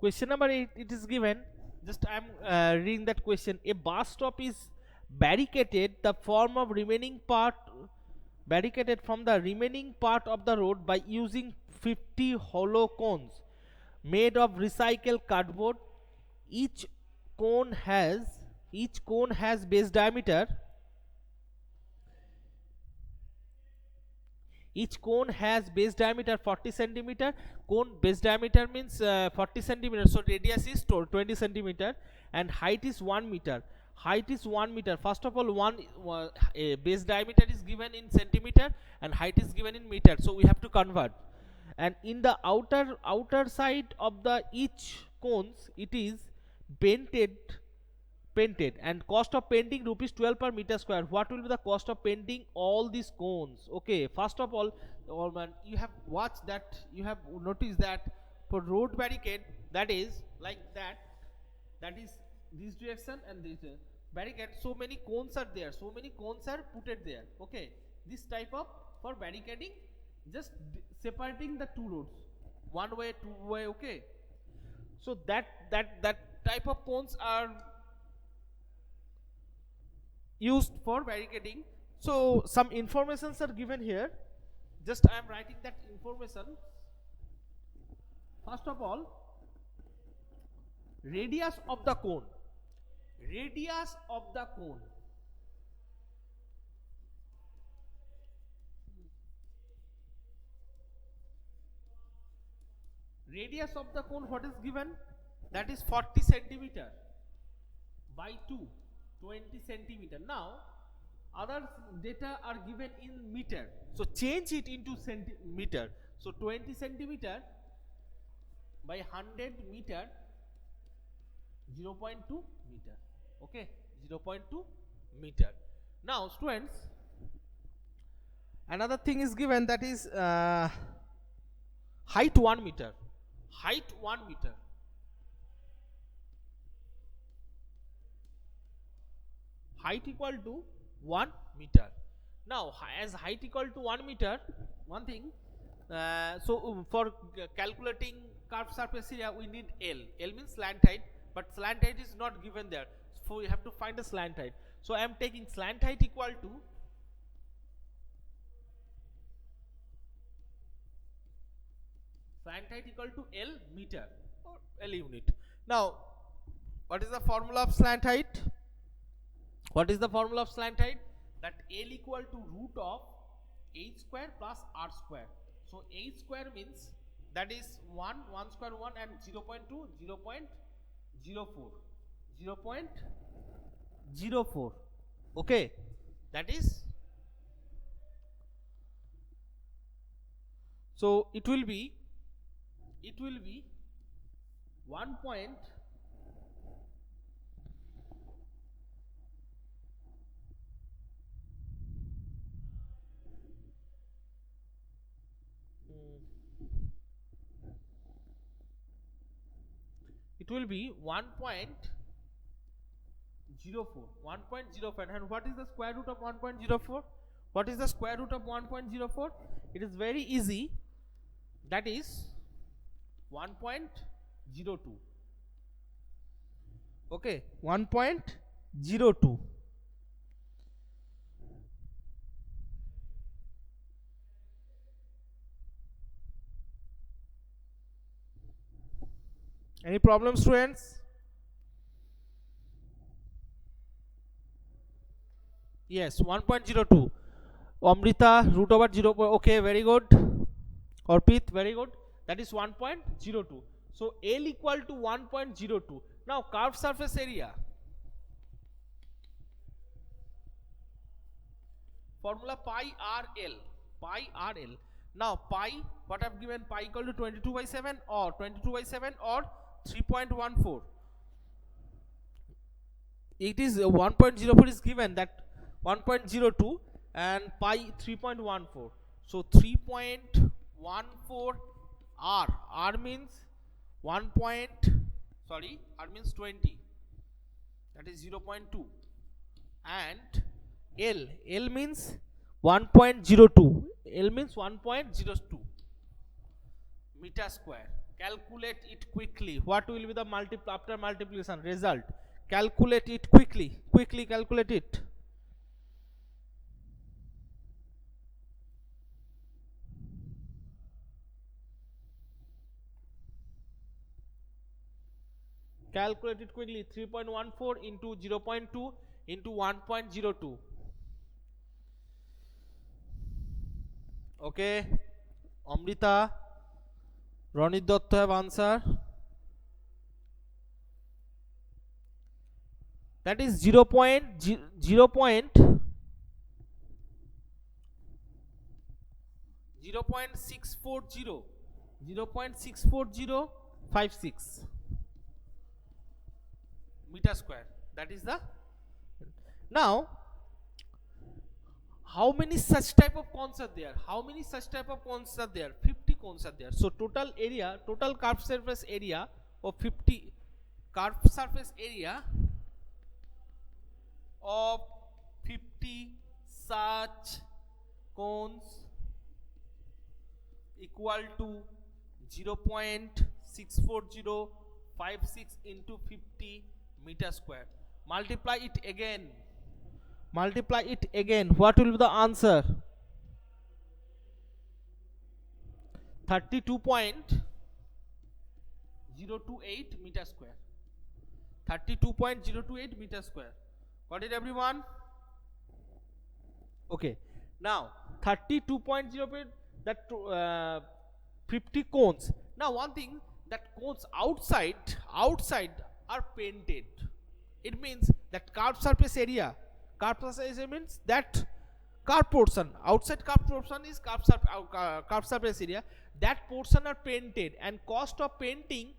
Question number 8, it is given, just I am reading that question. A bus stop is barricaded the form of remaining part barricaded from the remaining part of the road by using 50 hollow cones made of recycled cardboard. Each cone has each cone has base diameter Each cone has base diameter 40 centimeter. Cone base diameter means 40 centimeter. So radius is 20 centimeter and height is 1 meter. Height is 1 meter. First of all, base diameter is given in centimeter and height is given in meter. So we have to convert. And in the outer side of the each cones, it is painted, and cost of painting rupees 12 per meter square. What will be the cost of painting all these cones? Okay, first of all, man, you have watched that, you have noticed that for road barricade, that is like that is this direction and this barricade, so many cones are there, so many cones are put there. Okay, this type of for barricading, just separating the two roads, one way, two way. Okay, so that type of cones are used for barricading. So some informations are given here, just I am writing that information. First of all, radius of the cone, radius of the cone, radius of the cone, what is given, that is 40 centimeter by 2, 20 centimeter. Now other data are given in meter, so change it into centimeter. So 20 centimeter by 100 meter, 0.2 meter. Okay, 0.2 meter. Now students, another thing is given, that is height 1 meter, height 1 meter, height equal to 1 meter. Now as height equal to 1 meter, one thing, for calculating curved surface area we need L. L means slant height, but slant height is not given there, so we have to find a slant height. So I am taking slant height equal to L meter or L unit. Now what is the formula of slant height? What is the formula of slant height? That L equal to root of h square plus r square. So h square means that is 1 square 1 and 0.2 0.04. Okay, that is, so it will be 1 point, it will be 1.04. And what is the square root of 1.04? What is the square root of 1.04? It is very easy, that is 1.02. Okay, 1.02. Any problems, students? Yes, 1.02. Amrita, root over 0. Okay, very good. Orpit, very good. That is 1.02. So L equal to 1.02. Now curved surface area. Formula pi RL. Pi RL. Now pi, what I have given, pi equal to 22 by 7 or 3.14. It is 1.04 is given, that 1.02 and pi 3.14. So 3.14 R means 1 point, sorry, R means 20, that is 0.2, and L means 1.02. L means 1.02 meter square. calculate it quickly. What will be the after multiplication result? Calculate it quickly, calculate it. Calculate it quickly. 3.14 into 0.2 into 1.02. Okay, Amrita, Ronit Dotto have answer. That is 0.640 0.64056 meter square. That is the. Now, how many such type of cones are there? 50 cones are there. So total area, total curved surface area of 50 curved surface area of 50 such cones equal to 0.64056 into 50 meter square. Multiply it again. What will be the answer? 32.028 meter square. 32.028 meter square. Got it, everyone? Okay. Now 32.08, that 50 cones. Now one thing, that cones outside are painted. It means that curved surface area means that curved portion, outside curved portion is curved surface area. That portion are painted, and cost of painting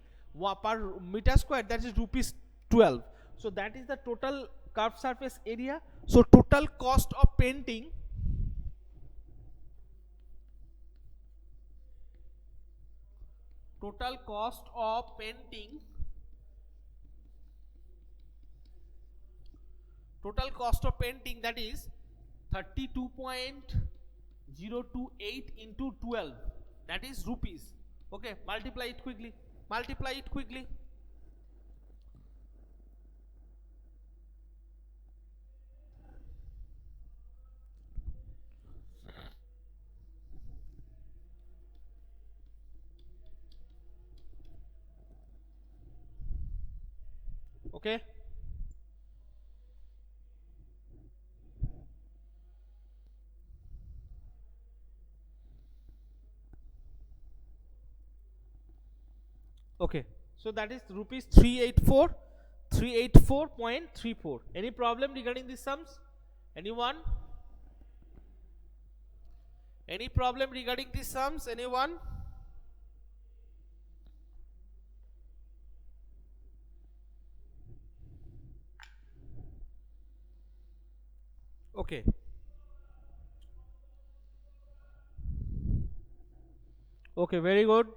per meter square, that is rupees 12. So that is the total curved surface area. So total cost of painting, that is 32.028 into 12, that is rupees. Okay, multiply it quickly. Okay, okay, so that is rupees 384.34. Any problem regarding these sums? Anyone? Any problem regarding these sums? Anyone? Okay. Okay, very good.